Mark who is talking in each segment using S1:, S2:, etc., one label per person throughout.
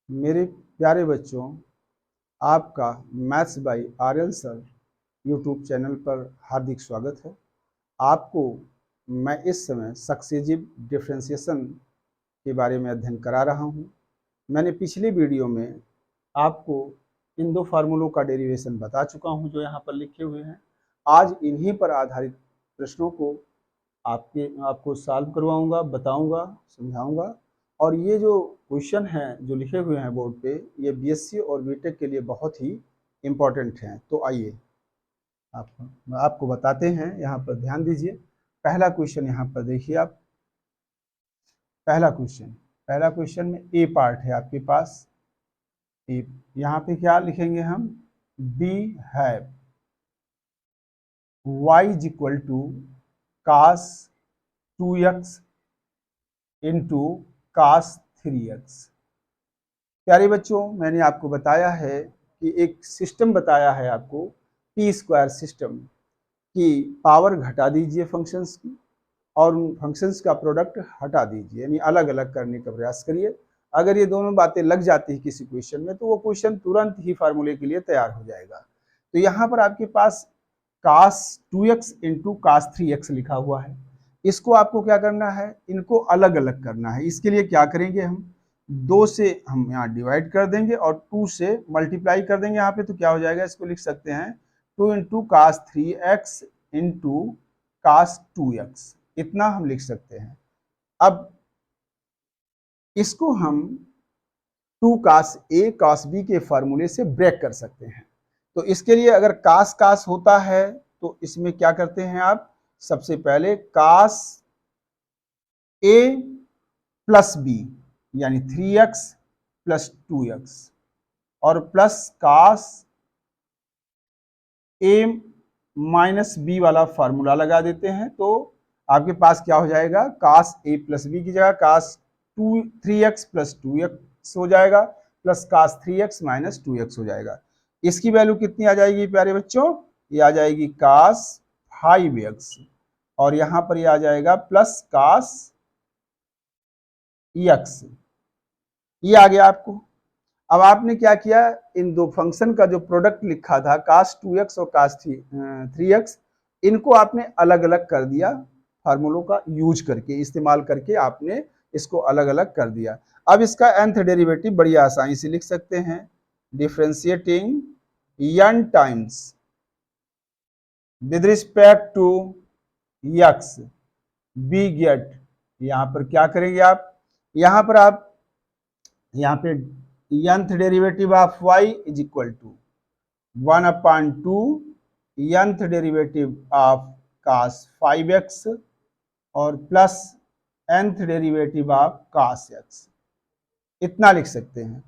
S1: मेरे प्यारे बच्चों, आपका maths by Aryan sir YouTube channel पर हार्दिक स्वागत है। आपको मैं इस समय सक्सेसिव डिफरेंशिएशन के बारे में अध्ययन करा रहा हूँ। मैंने पिछली वीडियो में आपको इन दो फार्मूलों का डेरिवेशन बता चुका हूँ जो यहाँ पर लिखे हुए हैं। आज इन्हीं पर आधारित प्रश्नों को आपको सॉल्व करवाऊंगा, बताऊंगा, समझाऊंगा। और ये जो क्वेश्चन हैं जो लिखे हुए हैं बोर्ड पे, ये बीएससी और बीटेक के लिए बहुत ही इम्पोर्टेंट हैं। तो आइए आपको बताते हैं। यहाँ पर ध्यान दीजिए। पहला क्वेश्चन यहाँ पर देखिए आप। पहला क्वेश्चन में ए पार्ट है आपके पास। यहाँ पे क्या लिखेंगे हम? We have y is equal to cos 2x into cos 3x। प्यारे बच्चों, मैंने आपको बताया है कि एक सिस्टम बताया है आपको, टी स्क्वायर सिस्टम की पावर घटा दीजिए फंक्शंस की और उन फंक्शंस का प्रोडक्ट हटा दीजिए, यानी अलग अलग करने का प्रयास करिए। अगर ये दोनों बातें लग जाती है किसी क्वेश्चन में तो वो क्वेश्चन तुरंत ही फार्मूले के लिए तैयार हो जाएगा। तो यहाँ पर आपके पास cos 2x into cos 3x लिखा हुआ है। इसको आपको क्या करना है? इनको अलग अलग करना है। इसके लिए क्या करेंगे? हम 2 से हम यहाँ डिवाइड कर देंगे और 2 से मल्टीप्लाई कर देंगे यहाँ पे। तो क्या हो जाएगा? इसको लिख सकते हैं 2 into cos 3x into cos 2x। इतना हम लिख सकते हैं। अब इसको हम 2 cos a cos b के फार्मूले से ब्रेक कर सकते हैं। तो इसके लिए अगर cos cos होता है तो इसमें क्या करते हैं आप? सबसे पहले cos a प्लस b यानी 3x प्लस 2x और plus cos a minus b वाला फार्मूला लगा देते हैं। तो आपके पास क्या हो जाएगा? cos a प्लस b की जगह cos 3x प्लस 2x हो जाएगा, plus cos 3x minus 2x हो जाएगा। इसकी वैल्यू कितनी आ जाएगी प्यारे बच्चों? ये आ जाएगी cos 5x और यहां पर ये आ जाएगा प्लस cos x। ये आ गया आपको। अब आपने क्या किया? इन दो फंक्शन का जो प्रोडक्ट लिखा था cos 2x और cos 3x, इनको आपने अलग अलग कर दिया। फार्मूलों का यूज करके, इस्तेमाल करके आपने इसको अलग अलग कर दिया। अब इसका nth डेरिवेटिव बड़ी आसानी से लिख सकते हैं। Differentiating n times with respect to x we get. यहां पर क्या करेंगे आप? यहां पर आप यहाँ पे nth derivative of y is equal to 1/2 nth derivative of cos 5x और plus nth derivative of cos x। इतना लिख सकते हैं।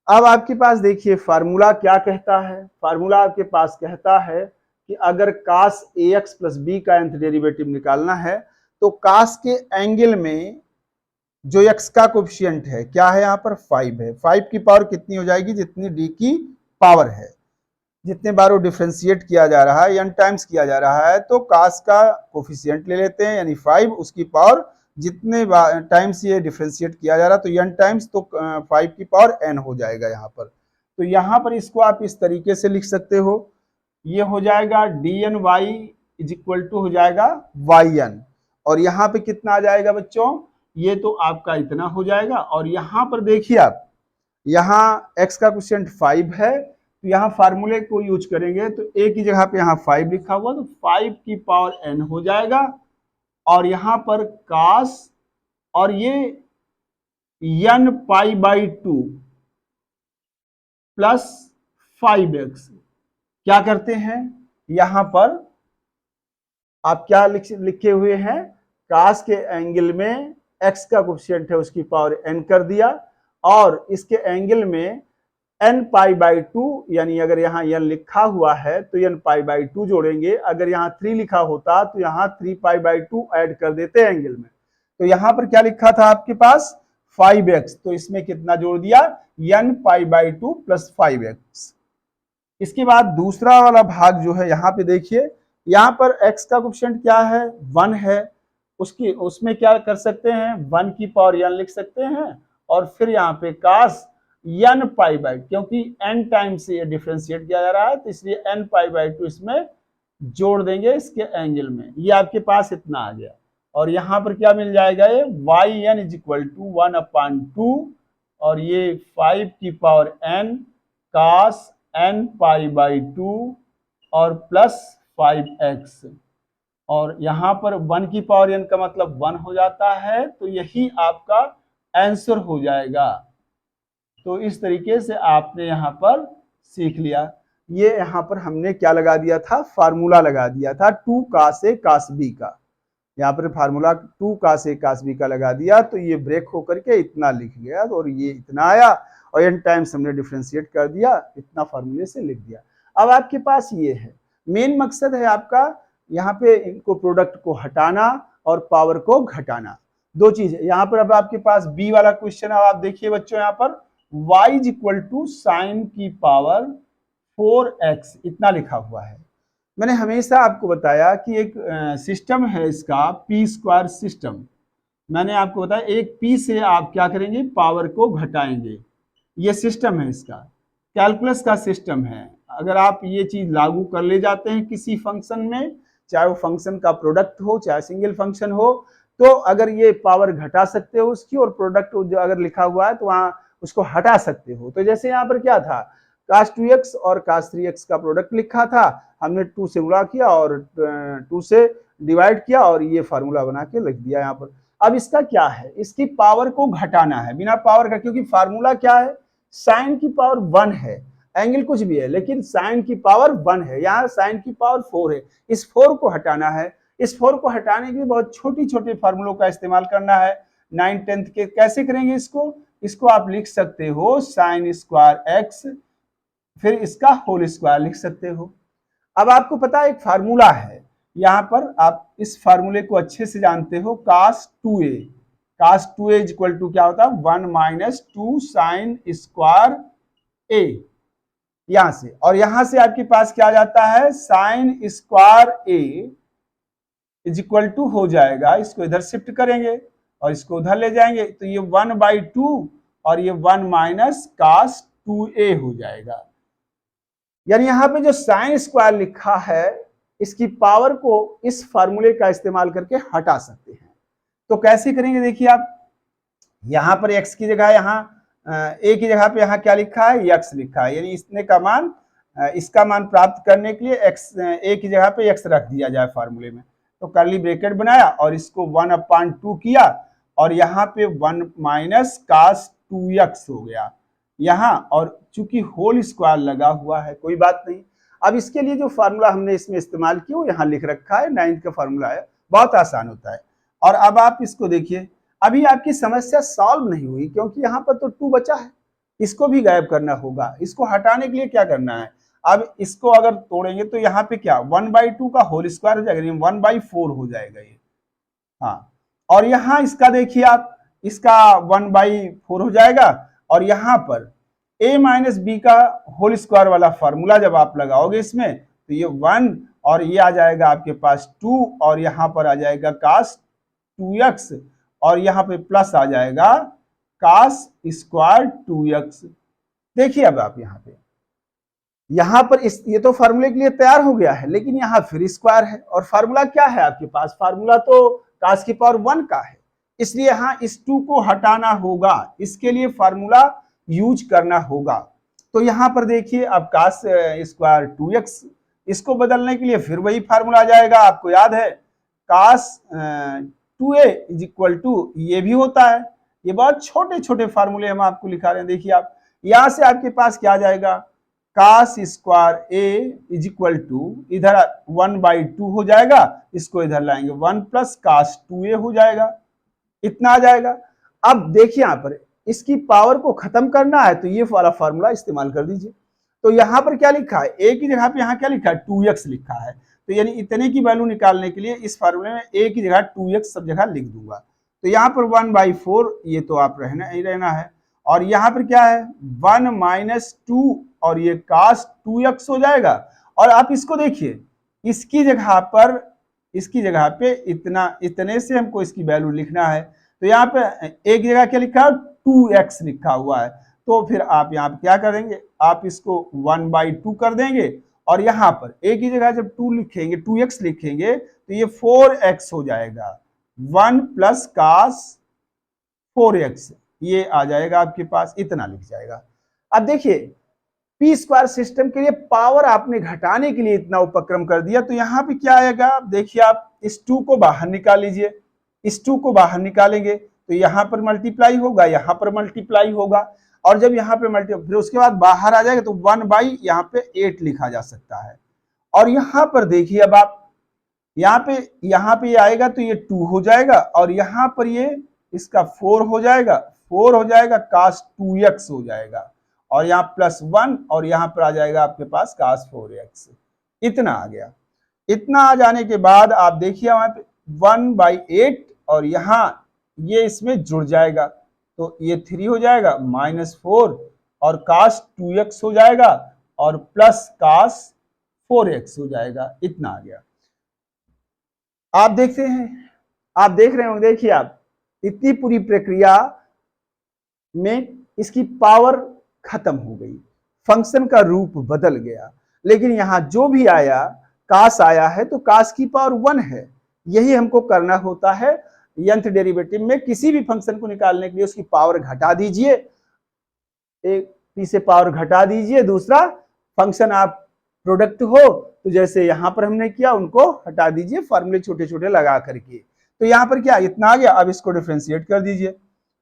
S1: अब आपके पास देखिए फार्मूला क्या कहता है। फार्मूला आपके पास कहता है कि अगर cos ax प्लस b का nth डेरिवेटिव निकालना है तो cos के एंगल में जो x का कोफिशिएंट है क्या है? यहाँ पर 5 है। 5 की पावर कितनी हो जाएगी? जितनी d की पावर है, जितने बार वो डिफरेंशिएट किया जा रहा है, n टाइम्स किया जा रहा है, तो cos का कोफिशिएंट ले लेते हैं यानी 5, उसकी पावर जितने टाइम्स ये डिफरेंशिएट किया जा रहा है तो n टाइम्स, तो 5 की पावर n हो जाएगा यहाँ पर। तो यहाँ पर इसको आप इस तरीके से लिख सकते हो। ये हो जाएगा dny इज इक्वल टू हो जाएगा yn और यहाँ पे कितना आ जाएगा बच्चों? ये तो आपका इतना हो जाएगा। और यहाँ पर देखिए आप, यहाँ x का कोफिशिएंट 5 है तो यहाँ फार्मूले को यूज करेंगे तो a की जगह पे यहाँ 5 लिखा हुआ तो 5 की पावर n हो जाएगा और यहाँ पर cos और ये n π/2 प्लस 5x। क्या करते हैं? यहाँ पर आप क्या लिखे हुए हैं? cos के एंगल में x का कोफिशिएंट है उसकी पावर n कर दिया और इसके एंगल में n π/2 यानी अगर यहाँ n लिखा हुआ है तो n π/2 जोड़ेंगे। अगर यहाँ 3 लिखा होता तो यहाँ 3 π/2 ऐड कर देते एंगल में। तो यहाँ पर क्या लिखा था आपके पास? 5x, तो इसमें कितना जोड़ दिया? n π/2 plus 5x। इसके बाद दूसरा वाला भाग जो है यहाँ पे देखिए, यहाँ पर x का कोफिशिएंट क्या है? 1 है। उसमें क्या कर सकते हैं? 1 की पावर n लिख सकते हैं और फिर यहाँ पे cos n पाई बाई, क्योंकि n टाइम से ये डिफ्रेंशिएट किया जा रहा है तो इसलिए n पाई बाई 2 इसमें जोड़ देंगे इसके एंगल में, ये आपके पास इतना आ गया। और यहां पर क्या मिल जाएगा, ये yn इज इक्वल टू 1/2 और ये 5 की power n cos n pi by 2 और प्लस 5x, और यहां पर 1 की पावर n का मतलब 1 हो जाता है, तो यही आपका आंसर हो जाएगा। तो इस तरीके से आपने यहाँ पर सीख लिया। ये यहाँ पर हमने क्या लगा दिया था, फार्मूला लगा दिया था 2 cos a cos b का। यहाँ पर formula 2 cos a cos b का लगा दिया तो ये ब्रेक होकर के इतना लिख गया और ये इतना आया और n टाइम्स हमने डिफरेंशिएट कर दिया, इतना फार्मूले से लिख दिया। अब आपके पास ये है, मेन मकसद है आपका यहाँ पे इनको प्रोडक्ट को हटाना और पावर को घटाना, दो चीज है यहाँ पर। अब आपके पास बी वाला क्वेश्चन, अब आप देखिए बच्चों यहाँ पर y is equal to sine की पावर 4x इतना लिखा हुआ है। मैंने हमेशा आपको बताया कि एक सिस्टम है इसका पी स्क्वायर सिस्टम, मैंने आपको बताया एक पी से आप क्या करेंगे, पावर को घटाएंगे, ये सिस्टम है इसका, कैलकुलस का सिस्टम है। अगर आप ये चीज लागू कर ले जाते हैं किसी फंक्शन में, चाहे वो फंक्शन का प्रोडक्ट हो चाहे सिंगल फंक्शन हो, तो अगर ये पावर घटा सकते हो उसकी और प्रोडक्ट जो अगर लिखा हुआ है तो वहां उसको हटा सकते हो। तो जैसे यहाँ पर क्या था, cos 2x और cos 3x का प्रोडक्ट लिखा था, हमने 2 से गुणा किया और 2 से डिवाइड किया और ये फार्मूला बना के लिख दिया यहाँ पर। अब इसका क्या है, इसकी पावर को घटाना है बिना पावर का, क्योंकि फार्मूला क्या है, साइन की पावर 1 है, एंगल कुछ भी है लेकिन साइन की पावर 1 है, यहाँ साइन की पावर 4 है, इस 4 को हटाना है। इस 4 को हटाने के लिए बहुत छोटी छोटे फार्मूलों का इस्तेमाल करना है। 9 10th के कैसे करेंगे इसको आप लिख सकते हो साइन स्क्वायर एक्स, फिर इसका होल स्क्वायर लिख सकते हो। अब आपको पता है एक फार्मूला है, यहाँ पर आप इस फार्मूले को अच्छे से जानते हो, cos 2a, cos 2a is equal to क्या होता है 1 माइनस 2 साइन स्क्वायर a, यहां से, और यहां से आपके पास क्या आ जाता है sine square a is equal to हो जाएगा, इसको इधर शिफ्ट करेंगे और इसको उधर ले जाएंगे तो ये 1/2 और ये 1 माइनस cos 2a हो जाएगा। यानी यहाँ पे जो साइन स्क्वायर लिखा है इसकी पावर को इस फार्मूले का इस्तेमाल करके हटा सकते हैं। तो कैसे करेंगे, देखिए आप यहाँ पर x की जगह यहाँ a की जगह पे यहाँ क्या लिखा है, x लिखा है, यानी इसने का मान इसका मान प्राप्त करने के लिए x a की जगह पे x रख दिया जाए फार्मूले में। तो कर्ली ब्रैकेट बनाया और इसको 1/2 किया और यहाँ पे 1 माइनस cos 2x हो गया यहाँ, और चूंकि होल स्क्वायर लगा हुआ है कोई बात नहीं। अब इसके लिए जो फार्मूला हमने इसमें इस्तेमाल किया वो यहाँ लिख रखा है, 9th का फार्मूला है, बहुत आसान होता है। और अब आप इसको देखिए, अभी आपकी समस्या सॉल्व नहीं हुई क्योंकि यहाँ पर तो 2 बचा है, इसको भी गायब करना होगा। इसको हटाने के लिए क्या करना है, अब इसको अगर तोड़ेंगे तो यहाँ पे क्या 1/2 का होल स्क्वायर हो जाएगा, 1/4 हो जाएगा ये, हाँ। और यहाँ इसका देखिए आप, इसका 1/4 हो जाएगा और यहाँ पर a माइनस बी का होल स्क्वायर वाला फार्मूला जब आप लगाओगे इसमें तो ये 1 और ये आ जाएगा आपके पास 2 और यहाँ पर आ जाएगा cos 2x और यहाँ पे प्लस आ जाएगा cos स्क्वायर 2x। देखिए अब आप यहाँ पर इस ये तो फार्मूले के लिए तैयार हो गया है, लेकिन यहाँ फिर स्क्वायर है और फार्मूला क्या है आपके पास, फार्मूला तो cos की पावर 1 का है, इसलिए यहाँ इस 2 को हटाना होगा, इसके लिए फार्मूला यूज करना होगा। तो यहाँ पर देखिए अब cos स्क्वायर 2x, इसको बदलने के लिए फिर वही फार्मूला आ जाएगा, आपको याद है cos 2a is equal to ये भी होता है। ये बहुत छोटे छोटे फार्मूले हम आपको लिखा रहे हैं, देखिए आप यहां से आपके पास क्या आ जाएगा cos square a is equal to इधर 1/2 हो जाएगा, इसको इधर लाएंगे 1 प्लस cos 2a हो जाएगा, इतना आ जाएगा। अब देखिए यहाँ पर इसकी पावर को खत्म करना है तो ये वाला फार्मूला इस्तेमाल कर दीजिए। तो यहाँ पर क्या लिखा है, a की जगह पे यहाँ क्या लिखा है 2x लिखा है, तो यानी इतने की वैल्यू निकालने के लिए इस फार्मूले में a की जगह 2x सब जगह लिख दूंगा। तो यहाँ पर 1/4 ये तो आप रहना है और यहाँ पर क्या है 1 माइनस 2 और ये cos 2x हो जाएगा। और आप इसको देखिए, इसकी जगह पे इतने से हमको इसकी वैल्यू लिखना है, तो यहाँ पे एक जगह क्या लिखा है 2x लिखा हुआ है, तो फिर आप यहाँ पे क्या करेंगे, आप इसको 1/2 कर देंगे और यहाँ पर एक ही जगह जब 2 लिखेंगे 2x लिखेंगे तो ये 4x हो जाएगा, 1 प्लस कास 4x ये आ जाएगा आपके पास, इतना लिख जाएगा। अब देखिए पी स्क्वायर सिस्टम के लिए पावर आपने घटाने के लिए इतना उपक्रम कर दिया, तो यहाँ पे क्या आएगा, देखिए आप इस 2 को बाहर निकाल लीजिए, इस 2 को बाहर निकालेंगे तो यहाँ पर मल्टीप्लाई होगा, यहाँ पर मल्टीप्लाई होगा, और जब यहाँ पे मल्टीप्लाई फिर उसके बाद बाहर आ जाएगा तो 1 यहाँ पे 8 लिखा जा सकता है। और यहाँ पर देखिए अब आप यहाँ पे आएगा तो ये 2 हो जाएगा और यहाँ पर ये इसका 4 हो जाएगा, 4 हो जाएगा, cos 2x हो जाएगा और यहाँ +1 और यहाँ पर आ जाएगा आपके पास cos 4x, इतना आ गया। इतना आ जाने के बाद आप देखिए वहां पे 1/8 और यहाँ ये इसमें जुड़ जाएगा तो ये 3 हो जाएगा, -4 और cos 2x हो जाएगा और प्लस cos 4x हो जाएगा, इतना आ गया। आप देखते हैं, आप देख रहे होंगे, देखिए आप इतनी पूरी प्रक्रिया में इसकी पावर खत्म हो गई, फंक्शन का रूप बदल गया, लेकिन यहां जो भी आया कास आया है तो कास की पावर 1 है। यही हमको करना होता है nth डेरिवेटिव में, किसी भी फंक्शन को निकालने के लिए उसकी पावर घटा दीजिए, एक पी से पावर घटा दीजिए, दूसरा फंक्शन आप प्रोडक्ट हो तो जैसे यहां पर हमने किया उनको हटा दीजिए, फॉर्मूले छोटे छोटे लगा करके। तो यहां पर क्या इतना आ गया, अब इसको डिफरेंशिएट कर दीजिए,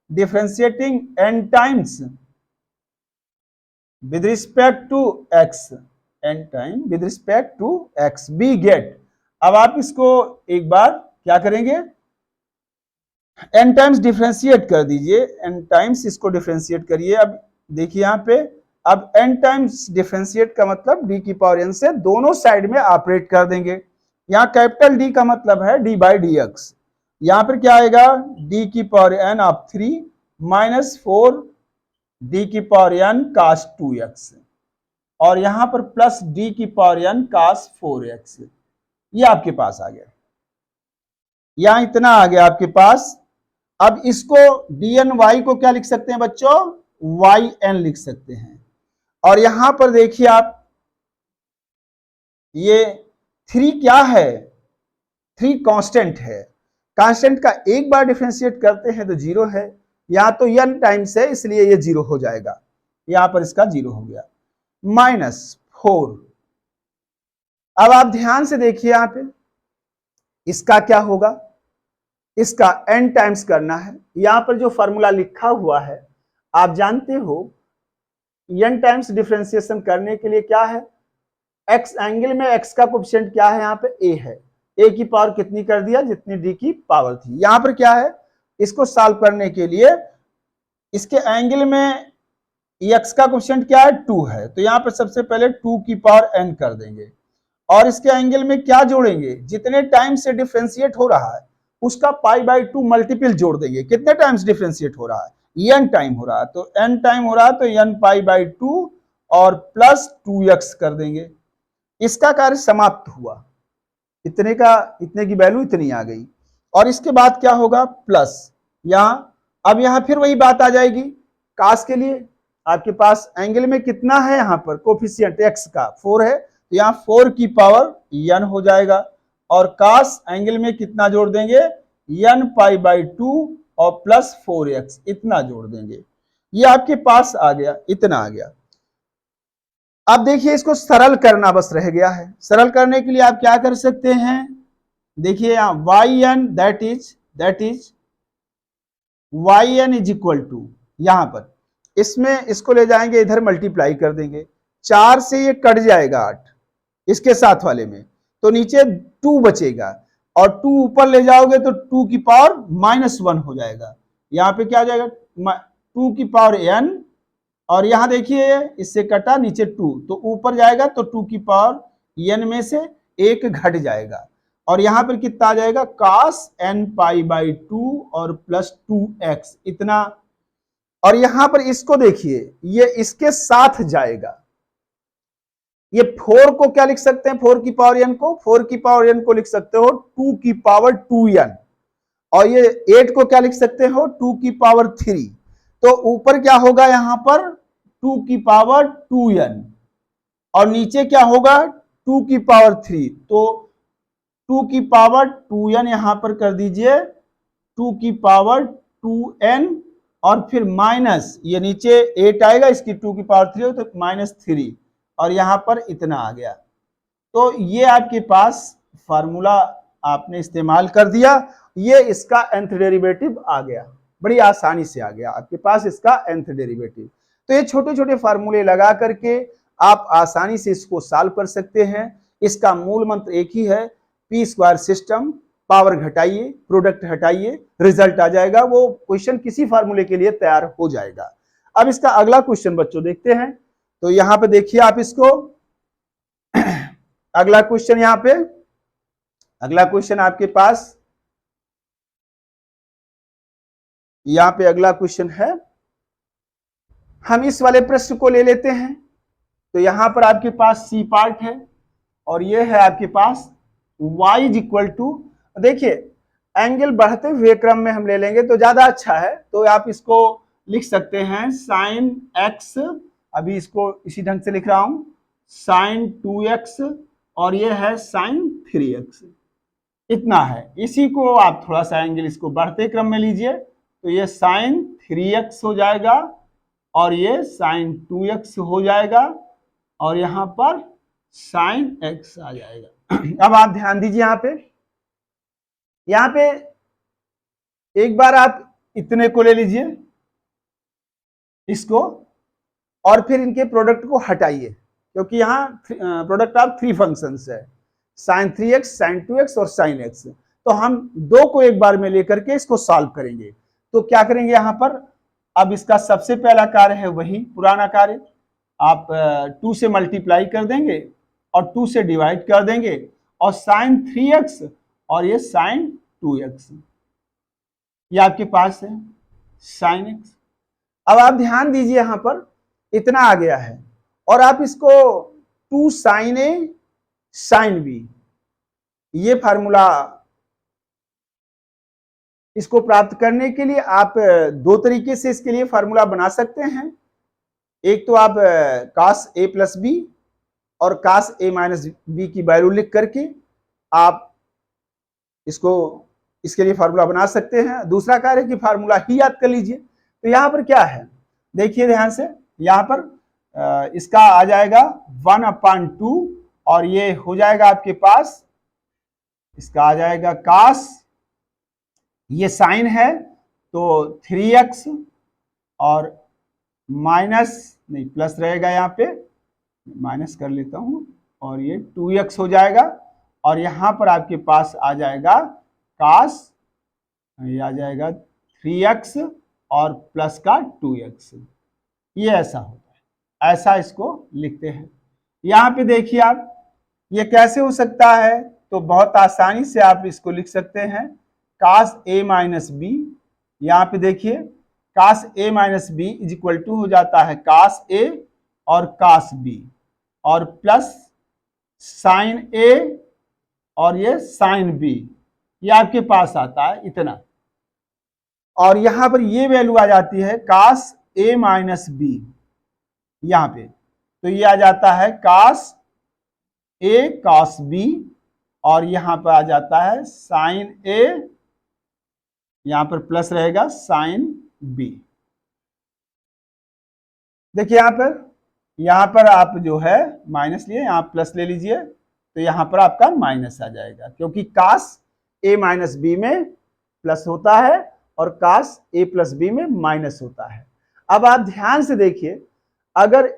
S1: differentiating n times with respect to x, n time with respect to x, we get। अब आप इसको एक बार क्या करेंगे, n टाइम्स डिफरेंशिएट कर दीजिए, n टाइम्स इसको डिफरेंशिएट करिए। अब देखिए यहाँ पे अब n टाइम्स डिफरेंशिएट का मतलब d की पावर n से दोनों साइड में ऑपरेट कर देंगे। यहाँ कैपिटल D का मतलब है d/dx, यहाँ पर क्या आएगा d की पावर n ऑफ 3 -4 d की पावर n cos 2x और यहां पर प्लस d की पावर n cos 4x, ये आपके पास आ गया, यहां इतना आ गया आपके पास। अब इसको dny को क्या लिख सकते हैं बच्चों, yn लिख सकते हैं। और यहां पर देखिए आप ये 3 क्या है, 3 कांस्टेंट है, कांस्टेंट का एक बार डिफरेंशिएट करते हैं तो 0 है, यहां तो n टाइम्स है इसलिए ये 0 हो जाएगा, यहां पर इसका 0 हो गया, -4। अब आप ध्यान से देखिए यहां पे इसका क्या होगा, इसका n टाइम्स करना है। यहां पर जो फॉर्मूला लिखा हुआ है आप जानते हो, n टाइम्स डिफरेंशिएशन करने के लिए क्या है, x एंगल में x का कोएफिशिएंट क्या है, यहां पे a है, a की पावर कितनी कर दिया, जितनी d की पावर थी। यहां पर क्या है, इसको सॉल्व करने के लिए इसके एंगल में x का कोएफिशिएंट क्या है, 2 है, तो यहां पर सबसे पहले 2 की पावर n कर देंगे और इसके एंगल में क्या जोड़ेंगे, जितने टाइम से डिफरेंशिएट हो रहा है उसका π/2 मल्टीपल जोड़ देंगे। कितने टाइम्स डिफरेंशिएट हो रहा है, n टाइम हो रहा है, तो n टाइम हो रहा है तो n π/2 और प्लस 2x कर देंगे। इसका कार्य समाप्त हुआ, इतने की वैल्यू इतनी आ गई। और इसके बाद क्या होगा, प्लस यहां, अब यहां फिर वही बात आ जाएगी, कास के लिए आपके पास एंगल में कितना है, यहां पर कोफिशिएंट x का 4 है तो यहां 4 की पावर n हो जाएगा और कास एंगल में कितना जोड़ देंगे, n π/2 और प्लस 4x, इतना जोड़ देंगे, ये आपके पास आ गया, इतना आ गया। अब देखिए इसको सरल करना बस रह गया है, सरल करने के लिए आप क्या कर सकते हैं, देखिए यहां yn that is yn is equal to, यहां पर इसमें इसको ले जाएंगे इधर मल्टीप्लाई कर देंगे, 4 से ये कट जाएगा 8 इसके साथ वाले में, तो नीचे 2 बचेगा और 2 ऊपर ले जाओगे तो 2 की पावर -1 हो जाएगा, यहाँ पे क्या हो जाएगा 2 की पावर n और यहां देखिए इससे कटा नीचे 2 तो ऊपर जाएगा तो 2 की पावर n में से 1 घट जाएगा और यहां पर कितना आ जाएगा, cos n π/2 और प्लस 2x, इतना। और यहां पर इसको देखिए ये इसके साथ जाएगा, ये 4 को क्या लिख सकते हैं, 4 की पावर n को, 4 की पावर n को लिख सकते हो 2 की पावर 2n और ये 8 को क्या लिख सकते हो, 2 की पावर 3, तो ऊपर क्या होगा यहां पर 2 की पावर 2n और नीचे क्या होगा 2 की पावर 3। तो 2 की पावर 2n यहां पर कर दीजिए 2 की पावर 2n और फिर माइनस ये नीचे 8 आएगा, इसकी 2 की पावर 3 हो तो -3 और यहां पर इतना आ गया। तो ये आपके पास फार्मूला आपने इस्तेमाल कर दिया, ये इसका nth डेरिवेटिव आ गया, बड़ी आसानी से आ गया आपके पास इसका nth डेरिवेटिव। तो ये छोटे छोटे फार्मूले लगा करके आप आसानी से इसको सॉल्व कर सकते हैं। इसका मूल मंत्र एक ही है, पी स्क्वायर सिस्टम, पावर घटाइए, प्रोडक्ट हटाइए, रिजल्ट आ जाएगा। वो क्वेश्चन किसी फार्मूले के लिए तैयार हो जाएगा। अब इसका अगला क्वेश्चन बच्चों देखते हैं। तो यहां पे देखिए आप इसको, अगला क्वेश्चन यहां पे, अगला क्वेश्चन आपके पास यहां पे अगला क्वेश्चन है, हम इस वाले प्रश्न को ले लेते हैं। तो यहां पर आपके पास सी पार्ट है और ये है आपके पास y इज इक्वल टू, देखिए एंगल बढ़ते हुए क्रम में हम ले लेंगे तो ज्यादा अच्छा है। तो आप इसको लिख सकते हैं साइन x, अभी इसको इसी ढंग से लिख रहा हूं, साइन 2x और ये है साइन 3x, इतना है। इसी को आप थोड़ा सा एंगल इसको बढ़ते क्रम में लीजिए तो ये साइन 3x हो जाएगा और ये साइन 2x हो जाएगा और यहां पर साइन x आ जाएगा। अब आप ध्यान दीजिए यहां पे एक बार आप इतने को ले लीजिए इसको और फिर इनके प्रोडक्ट को हटाइए, क्योंकि यहां प्रोडक्ट ऑफ 3 फंक्शंस है, साइन 3x, साइन 2x और साइन x। तो हम दो को एक बार में लेकर के इसको सॉल्व करेंगे। तो क्या करेंगे यहां पर, अब इसका सबसे पहला कार्य है वही पुराना कार्य, आप 2 से मल्टीप्लाई कर देंगे और 2 से डिवाइड कर देंगे और साइन 3x और ये साइन 2x, ये आपके पास है साइन x। अब आप ध्यान दीजिए यहां पर इतना आ गया है और आप इसको 2 साइन a साइन b, ये फार्मूला, इसको प्राप्त करने के लिए आप दो तरीके से इसके लिए फार्मूला बना सकते हैं। एक तो आप cos a प्लस बी और cos a माइनस बी की वैल्यू लिख करके आप इसको इसके लिए फार्मूला बना सकते हैं। दूसरा कार्य कि फार्मूला ही याद कर लीजिए। तो यहां पर क्या है, देखिए ध्यान से, यहां पर इसका आ जाएगा 1/2 और ये हो जाएगा आपके पास, इसका आ जाएगा cos, ये साइन है तो 3x और माइनस नहीं प्लस रहेगा, यहाँ पे माइनस कर लेता हूं और ये 2x हो जाएगा और यहां पर आपके पास आ जाएगा cos, ये आ जाएगा 3x और प्लस का 2x, ये ऐसा होता है, ऐसा इसको लिखते हैं। यहां पे देखिए आप, ये कैसे हो सकता है, तो बहुत आसानी से आप इसको लिख सकते हैं cos a माइनस बी। यहां पे देखिए cos a minus b is equal to हो जाता है cos a और cos b और प्लस साइन a और ये साइन b, ये आपके पास आता है इतना। और यहां पर ये वैल्यू आ जाती है cos a माइनस बी, यहां पे तो ये आ जाता है cos a cos b और यहां पर आ जाता है साइन a, यहां पर प्लस रहेगा साइन b। देखिए यहां पर आप जो है माइनस लिए, यहां प्लस ले लीजिए तो यहां पर आपका माइनस आ जाएगा, क्योंकि cos a माइनस बी में प्लस होता है और cos a प्लस बी में माइनस होता है। अब आप ध्यान से देखिए, अगर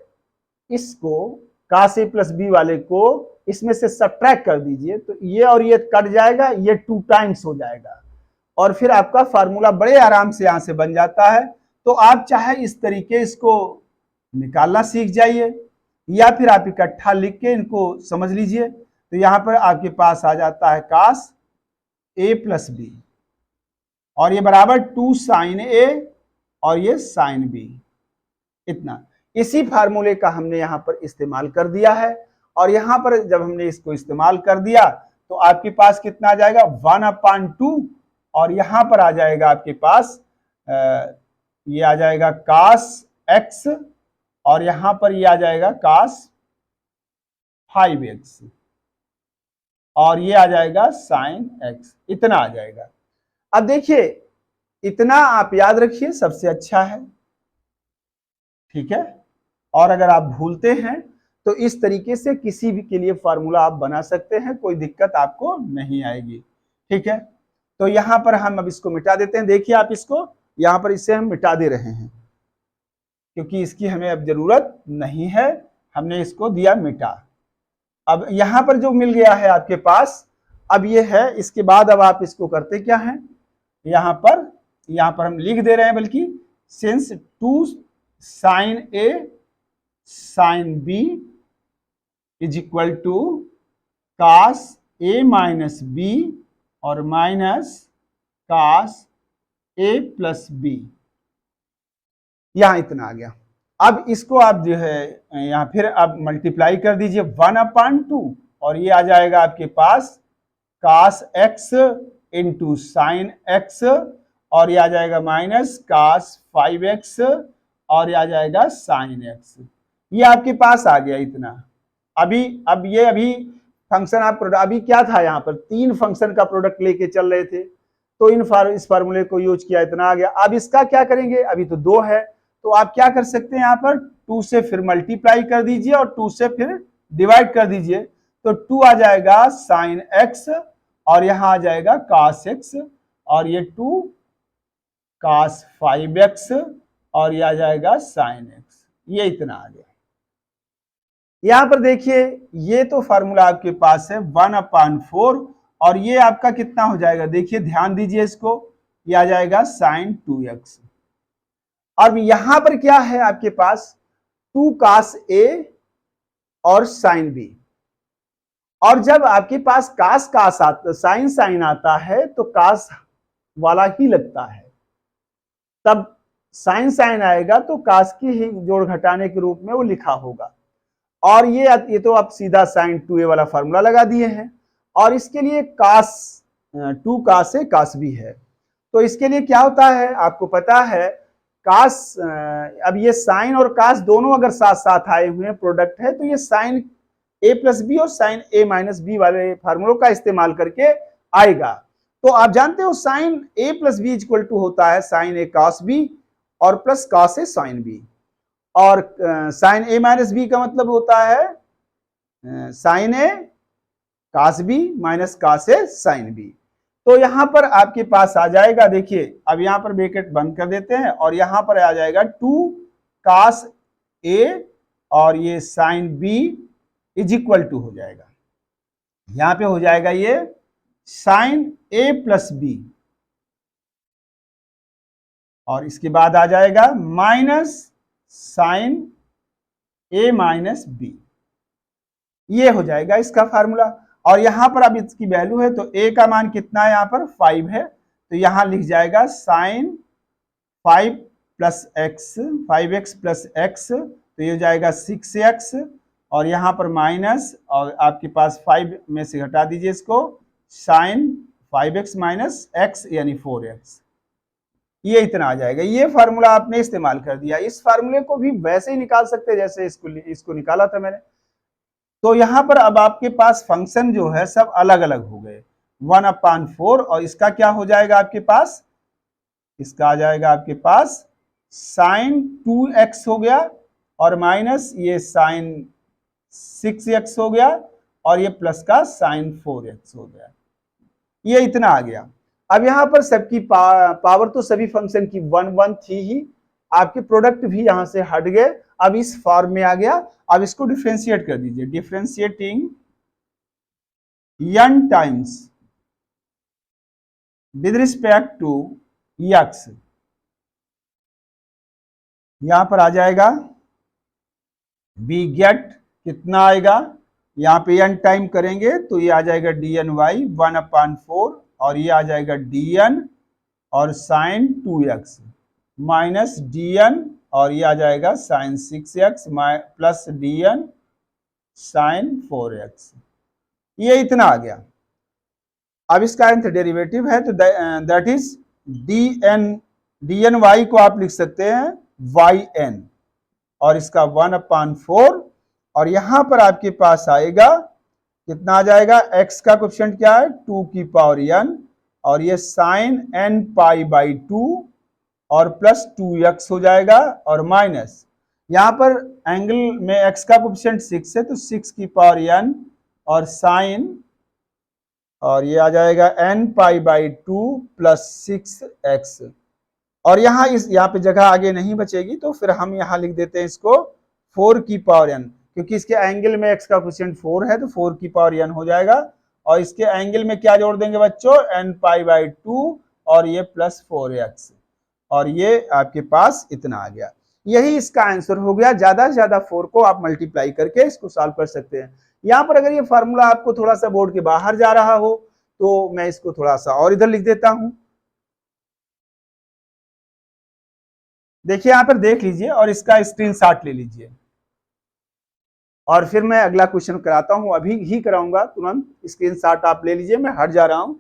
S1: इसको cos a प्लस बी वाले को इसमें से सब्ट्रैक्ट कर दीजिए तो ये और ये कट जाएगा, ये 2 टाइम्स हो जाएगा और फिर आपका फार्मूला बड़े आराम से यहां से बन जाता है। तो आप चाहे इस तरीके इसको निकालना सीख जाइए या फिर आप इकट्ठा लिख के इनको समझ लीजिए। तो यहां पर आपके पास आ जाता है cos a प्लस बी और ये बराबर 2 साइन a और ये साइन b, इतना। इसी फार्मूले का हमने यहां पर इस्तेमाल कर दिया है और यहां पर जब हमने इसको इस्तेमाल कर दिया तो आपके पास कितना आ जाएगा 1/2 और यहां पर आ जाएगा आपके पास ये आ जाएगा cos x और यहां पर ये आ जाएगा cos 5x और ये आ जाएगा sin x, इतना आ जाएगा। अब देखिए इतना आप याद रखिए सबसे अच्छा है, ठीक है। और अगर आप भूलते हैं तो इस तरीके से किसी भी के लिए फार्मूला आप बना सकते हैं, कोई दिक्कत आपको नहीं आएगी, ठीक है। तो यहां पर हम अब इसको मिटा देते हैं। देखिए आप इसको यहां पर इसे हम मिटा दे रहे हैं क्योंकि इसकी हमें अब जरूरत नहीं है, हमने इसको दिया मिटा। अब यहां पर जो मिल गया है आपके पास, अब ये है, इसके बाद अब आप इसको करते क्या है, यहां पर हम लिख दे रहे हैं, बल्कि since 2 sin A sin B is equal to cos A minus B और minus cos A plus B, यहां इतना आ गया। अब इसको आप जो है यहां फिर अब मल्टीप्लाई कर दीजिए 1/2 और ये आ जाएगा आपके पास cos x into sine x और ये आ जाएगा माइनस cos 5x और ये आ जाएगा sin x, ये आपके पास आ गया इतना। अभी फंक्शन आप अभी क्या था, यहाँ पर 3 फंक्शन का प्रोडक्ट लेके चल रहे थे, तो इस फार्मूले को यूज किया, इतना आ गया। अब इसका क्या करेंगे, अभी तो 2 है, तो आप क्या कर सकते हैं, यहाँ पर 2 से फिर मल्टीप्लाई कर दीजिए और 2 से फिर डिवाइड कर दीजिए, तो 2 आ जाएगा साइन x और यहां आ जाएगा cos x और ये 2 cos 5x और ये आ जाएगा sin x, ये इतना आ गया। यहां पर देखिए ये तो फार्मूला आपके पास है 1/4 और ये आपका कितना हो जाएगा, देखिए ध्यान दीजिए इसको, ये आ जाएगा sin 2x। अब यहां पर क्या है आपके पास 2 cos A और sin B, और जब आपके पास cos आता, sin आता है तो cos वाला ही लगता है, तब sin आएगा तो cos की ही जोड़ घटाने के रूप में वो लिखा होगा। और ये तो आप सीधा sin 2A वाला फार्मूला लगा दिए हैं, और इसके लिए cos 2 cos A cos B है, तो इसके लिए क्या होता है आपको पता है, cos अब ये sin और cos दोनों अगर साथ साथ आए हुए हैं प्रोडक्ट है, तो ये sin A प्लस बी और sin A माइनस बी वाले फार्मूलों का इस्तेमाल करके आएगा। तो आप जानते हो sin A plus b equal to होता है sin A cos B और plus cos A sin B, और sin A माइनस बी का मतलब होता है sin A cos B minus cos A sin B। तो यहां पर आपके पास आ जाएगा, देखिए अब यहां पर ब्रैकेट बंद कर देते हैं और यहां पर आ जाएगा 2 cos A और ये sin B is equal to हो जाएगा, यहां पे हो जाएगा ये sin A प्लस बी और इसके बाद आ जाएगा minus sin A minus b, ये हो जाएगा इसका फार्मूला। और यहां पर अब इसकी वैल्यू है तो A का मान कितना है, यहां पर 5 है, तो यहां लिख जाएगा sin 5 plus x 5x plus x, तो ये हो जाएगा 6x और यहां पर माइनस, और आपके पास 5 में से घटा दीजिए इसको, sin 5x माइनस x यानी 4x, ये इतना आ जाएगा। ये फार्मूला आपने इस्तेमाल कर दिया। इस फार्मूले को भी वैसे ही निकाल सकते हैं जैसे इसको निकाला था मैंने। तो यहां पर अब आपके पास फंक्शन जो है सब अलग अलग हो गए, 1/4 और इसका क्या हो जाएगा आपके पास, इसका आ जाएगा आपके पास sin 2x हो गया और माइनस ये sin 6x हो गया और ये प्लस का sin 4x हो गया, ये इतना आ गया। अब यहां पर सबकी पावर तो सभी फंक्शन की 1 थी ही, आपके प्रोडक्ट भी यहां से हट गए, अब इस फॉर्म में आ गया। अब इसको डिफरेंशिएट कर दीजिए, differentiating n times with respect to x, यहां पर आ जाएगा वी गेट कितना आएगा, यहां पे n टाइम करेंगे तो ये आ जाएगा dny 1/4 और ये आ जाएगा dn और sin 2x माइनस dn और ये आ जाएगा sin 6x plus dn sin 4x, ये इतना आ गया। अब इसका nth डेरिवेटिव है तो दैट इज dn dny को आप लिख सकते हैं yn, और इसका 1/4, और यहां पर आपके पास आएगा कितना आ जाएगा, x का कोएफिशिएंट क्या है 2 की पावर n, और ये साइन n पाई बाई 2 और प्लस 2x हो जाएगा, और माइनस यहां पर एंगल में x का कोएफिशिएंट 6 है तो 6 की पावर n और साइन, और ये आ जाएगा n pi by 2 plus 6x, और यहाँ पे जगह आगे नहीं बचेगी तो फिर हम यहाँ लिख देते हैं इसको 4 की पावर n, क्योंकि इसके एंगल में x का कोएफिशिएंट 4 है तो 4 की पावर n हो जाएगा, और इसके एंगल में क्या जोड़ देंगे बच्चों, n पाई बाई 2 और ये प्लस 4x, और ये आपके पास इतना आ गया। यही इसका आंसर हो गया। ज्यादा से ज्यादा 4 को आप मल्टीप्लाई करके इसको सॉल्व कर सकते हैं। यहाँ पर अगर ये फार्मूला आपको थोड़ा सा बोर्ड के बाहर जा रहा हो तो मैं इसको थोड़ा सा और इधर लिख देता हूं। देखिए यहां पर देख लीजिए और इसका स्क्रीनशॉट ले लीजिए, और फिर मैं अगला क्वेश्चन कराता हूं, अभी ही कराऊंगा तुरंत। स्क्रीनशॉट आप ले लीजिए, मैं हट जा रहा हूं।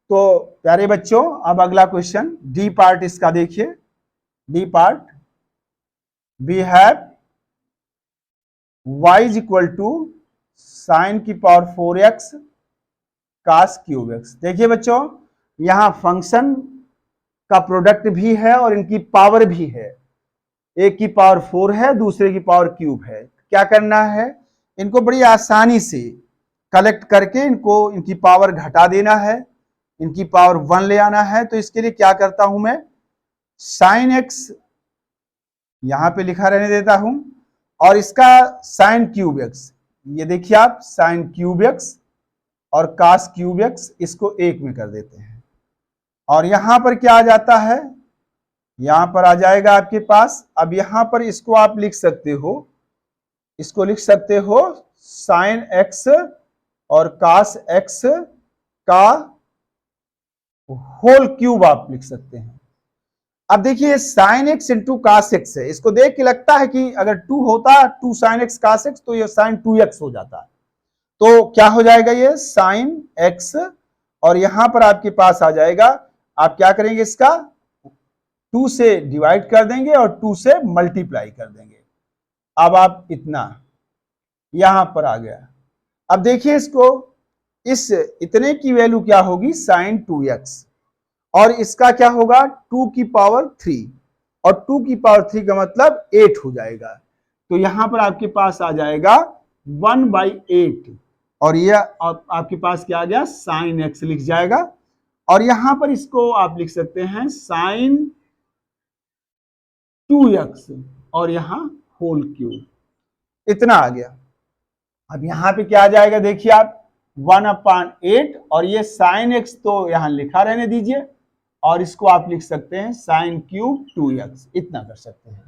S1: तो प्यारे बच्चों, अब अगला क्वेश्चन डी पार्ट इसका देखिए। D part, we have y is equal to sine की power 4x cos cube x। देखिए बच्चों, यहां फंक्शन का प्रोडक्ट भी है और इनकी पावर भी है। एक की पावर 4 है, दूसरे की पावर क्यूब है। क्या करना है, इनको बड़ी आसानी से कलेक्ट करके इनकी पावर घटा देना है, इनकी पावर 1 ले आना है। तो इसके लिए क्या करता हूं मैं, साइन एक्स यहां पे लिखा रहने देता हूं, और इसका साइन क्यूब एक्स, ये देखिए आप साइन क्यूब एक्स और कास क्यूब एक्स, इसको एक में कर देते हैं। और यहां पर क्या आ जाता है, यहां पर आ जाएगा आपके पास, अब यहां पर इसको आप लिख सकते हो, इसको लिख सकते हो साइन एक्स और कास एक्स का होल क्यूब आप लिख सकते हैं। अब देखिए sine x into cos x है, इसको देख के लगता है कि अगर 2 होता 2 साइन एक्स कास एक्स तो ये साइन 2x हो जाता। तो क्या हो जाएगा, ये साइन एक्स, और यहां पर आपके पास आ जाएगा, आप क्या करेंगे, इसका 2 से डिवाइड कर देंगे और 2 से मल्टीप्लाई कर देंगे। अब आप इतना यहां पर आ गया। अब देखिए इसको, इस इतने की वैल्यू क्या होगी, साइन 2x, और इसका क्या होगा 2 की पावर 3, और 2 की पावर 3 का मतलब 8 हो जाएगा। तो यहां पर आपके पास आ जाएगा 1/8, और ये आपके पास क्या आ गया, साइन एक्स लिख जाएगा। और यहां पर इसको आप लिख सकते हैं साइन 2x, और यहां होल क्यूब, इतना आ गया। अब यहां पे क्या आ जाएगा, देखिए आप 1/8, और ये साइन एक्स तो यहां लिखा रहने दीजिए, और इसको आप लिख सकते हैं साइन क्यूब 2x, इतना कर सकते हैं।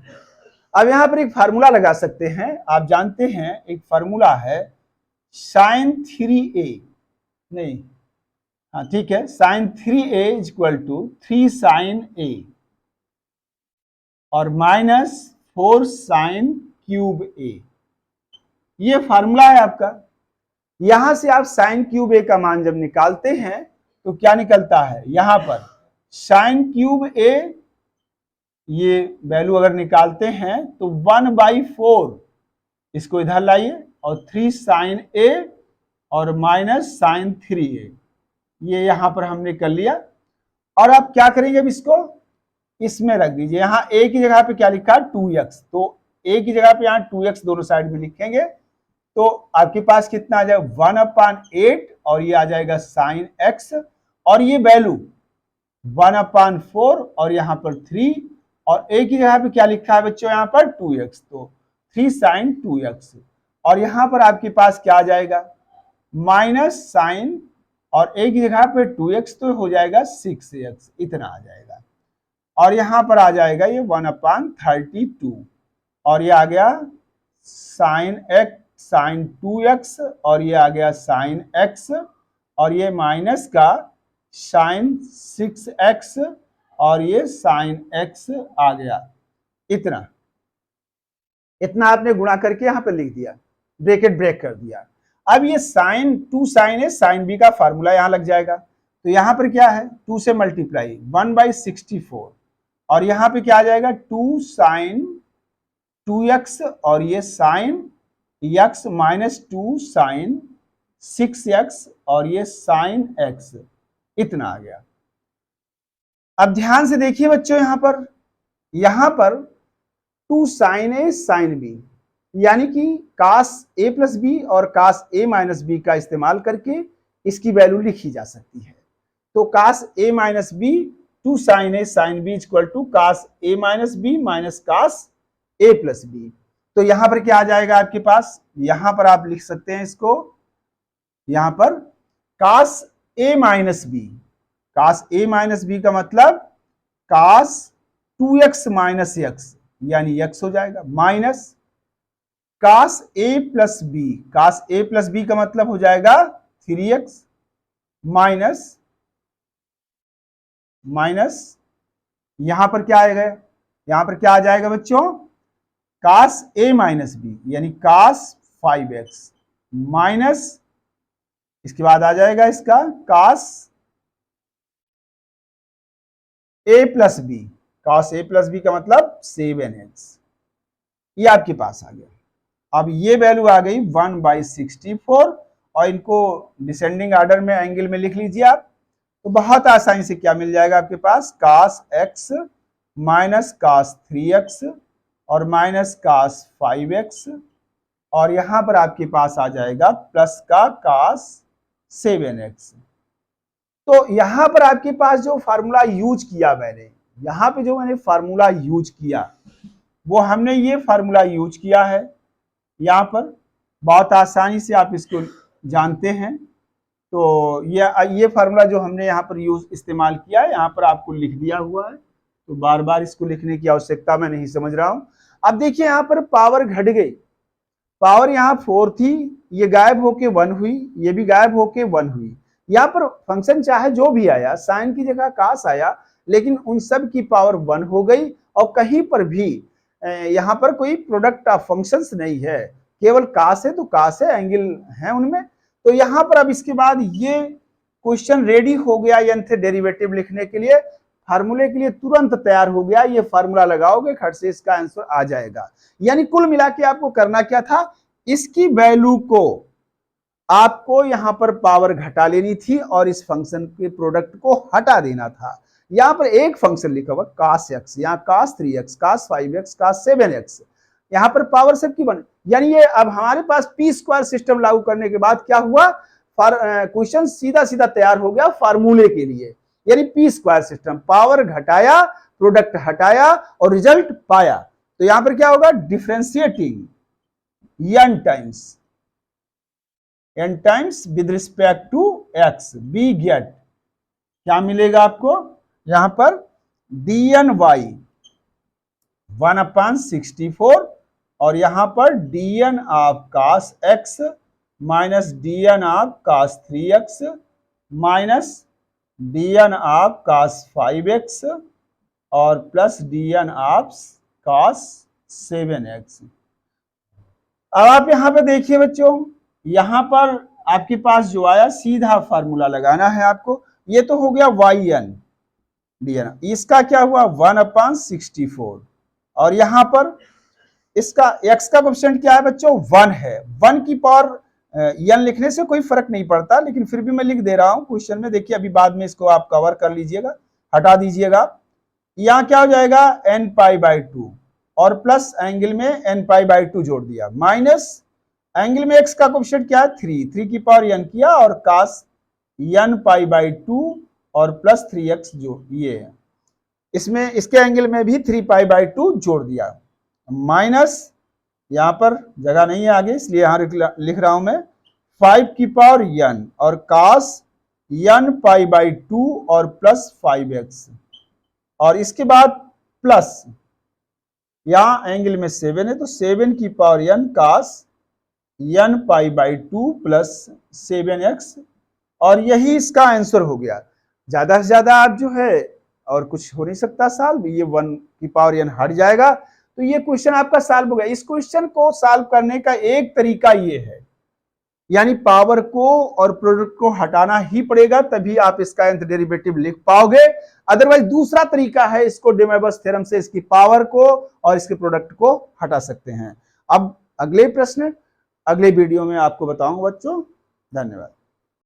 S1: अब यहां पर एक फार्मूला लगा सकते हैं, आप जानते हैं एक फार्मूला है साइन 3a, नहीं हाँ ठीक है, sine 3a is equal to 3 sine a और माइनस 4 साइन क्यूब a, ये फार्मूला है आपका। यहां से आप साइन क्यूब a का मान जब निकालते हैं तो क्या निकलता है, यहां पर साइन क्यूब a, ये वैल्यू अगर निकालते हैं तो 1/4, इसको इधर लाइए, और 3 साइन a और माइनस साइन 3a, ये यहां पर हमने कर लिया। और आप क्या करेंगे, अब इसको इसमें रख दीजिए। यहां a की जगह पे क्या लिखा, 2x, तो a की जगह पे यहां 2x दोनों साइड में लिखेंगे, तो आपके पास कितना आ जाएगा 1/8, और ये आ जाएगा साइन x, और ये वैल्यू 1/4 और यहां पर 3, और a की जगह पे क्या लिखा है बच्चों, यहां पर 2x, तो 3 साइन 2x, और यहां पर आपके पास क्या आ जाएगा, माइनस साइन, और a की जगह पे 2x तो हो जाएगा 6x, इतना आ जाएगा। और यहां पर आ जाएगा ये 1/32, और ये आ गया साइन x साइन 2x, और ये आ गया साइन x, और ये माइनस का साइन 6x, और ये साइन x आ गया। इतना इतना आपने गुणा करके यहां पर लिख दिया, ब्रैकेट ब्रेक कर दिया। अब ये साइन 2 साइन है, साइन b का फार्मूला यहां लग जाएगा, तो यहां पर क्या है 2 से मल्टीप्लाई 1/64 और यहां पे क्या आ जाएगा 2 साइन 2x और ये sign x minus 2 sign 6x और ये साइन x, इतना आ गया। अब ध्यान से देखिए बच्चों, यहां पर 2 साइन ए साइन बी, यानी कि कास ए प्लस बी और कास ए माइनस बी का इस्तेमाल करके इसकी वैल्यू लिखी जा सकती है। तो cos A minus B 2 sine A sine B equal to cos A minus B minus cos A plus B. तो यहां पर क्या आ जाएगा आपके पास, यहां पर आप लिख सकते हैं इसको, यहां पर कास A minus B, cos A minus b का मतलब कास 2x माइनस एक्स यानी x हो जाएगा, minus cos A plus B, cos A plus B का मतलब हो जाएगा 3x माइनस यहां पर क्या आएगा, यहां पर क्या आ जाएगा बच्चों, कास ए माइनस बी यानी कास 5x माइनस, इसके बाद आ जाएगा इसका कास A plus B, cos A plus B का मतलब 7x, ये आपके पास आ गया। अब ये वैल्यू आ गई 1/64 और इनको डिसेंडिंग ऑर्डर में एंगल में लिख लीजिए आप, तो बहुत आसानी से क्या मिल जाएगा आपके पास, कास x माइनस कास 3x और माइनस कास 5x और यहां पर आपके पास आ जाएगा प्लस का कास 7x। तो यहां पर आपके पास जो फार्मूला यूज किया मैंने, यहां पे जो मैंने फार्मूला यूज किया वो हमने ये फार्मूला यूज किया है, यहां पर बहुत आसानी से आप इसको जानते हैं। तो ये फार्मूला जो हमने यहाँ पर यूज इस्तेमाल किया है, यहाँ पर आपको लिख दिया हुआ है, तो बार बार इसको लिखने की आवश्यकता मैं नहीं समझ रहा हूं। अब देखिए यहाँ पर पावर घट गई, पावर यहाँ 4 थी, ये गायब होके 1 हुई, ये भी गायब होके 1 हुई। यहाँ पर फंक्शन चाहे जो भी आया, साइन की जगह कास आया, लेकिन उन सब की पावर 1 हो गई और कहीं पर भी यहाँ पर कोई प्रोडक्ट ऑफ फंक्शंस नहीं है, केवल कास है तो कास है, एंगल है उनमें। तो यहां पर अब इसके बाद ये क्वेश्चन रेडी हो गया nth डेरिवेटिव लिखने के लिए, फार्मूले के लिए तुरंत तैयार हो गया। ये फार्मूला लगाओगे खट से इसका आंसर आ जाएगा। यानी कुल मिला के आपको करना क्या था, इसकी वैल्यू को आपको यहां पर पावर घटा लेनी थी और इस फंक्शन के प्रोडक्ट को हटा देना था। यहां पर एक फंक्शन लिखा हुआ कास x, यहाँ कास 3x, कास 5x, कास 7x, यहां पर पावर सबकी बन, यानी ये अब हमारे पास पी स्क्वायर सिस्टम लागू करने के बाद क्या हुआ, क्वेश्चन सीधा सीधा तैयार हो गया फार्मूले के लिए। यानी पी स्क्वायर सिस्टम, पावर घटाया, प्रोडक्ट हटाया और रिजल्ट पाया। तो यहां पर क्या होगा, differentiating n times with respect to x, we get क्या मिलेगा आपको, यहां पर dny 1/64 और यहां पर dn of cos x minus dn of cos 3x minus dn of cos 5x और plus dn of cos 7x। अब आप यहां पे देखिए बच्चों, यहां पर आपके पास जो आया सीधा फार्मूला लगाना है आपको। ये तो हो गया yn dn, इसका क्या हुआ 1/64 और यहां पर इसका x का कोएफिशिएंट क्या है बच्चों, 1 है। 1 की पावर n लिखने से कोई फर्क नहीं पड़ता, लेकिन फिर भी मैं लिख दे रहा हूं क्वेश्चन में। देखिए अभी बाद में इसको आप कवर कर लीजिएगा, हटा दीजिएगा। यहां क्या हो जाएगा n π/2 और प्लस एंगल में n π/2 जोड़ दिया, माइनस एंगल में x का कोएफिशिएंट क्या है 3 की पावर n किया और cos n π/2 और प्लस 3x जो ये है, इसमें इसके एंगल में भी 3π/2 जोड़ दिया, माइनस यहां पर जगह नहीं है आगे इसलिए यहां लिख रहा हूं मैं 5 की पावर n और cos n π/2 और प्लस 5x और इसके बाद प्लस यहां एंगल में 7 है तो 7 की power n cos n π/2 plus 7x और यही इसका आंसर हो गया। ज्यादा से ज्यादा आप जो है और कुछ हो नहीं सकता सॉल्व, ये 1 की पावर n हट जाएगा तो ये क्वेश्चन आपका सॉल्व हो गया। इस क्वेश्चन को सॉल्व करने का एक तरीका ये है, यानी पावर को और प्रोडक्ट को हटाना ही पड़ेगा, तभी आप इसका nth डेरिवेटिव लिख पाओगे। अदरवाइज दूसरा तरीका है, इसको डे मोइबस थ्योरम से इसकी पावर को और इसके प्रोडक्ट को हटा सकते हैं। अब अगले प्रश्न अगले वीडियो में आपको बताऊंगा बच्चों। धन्यवाद।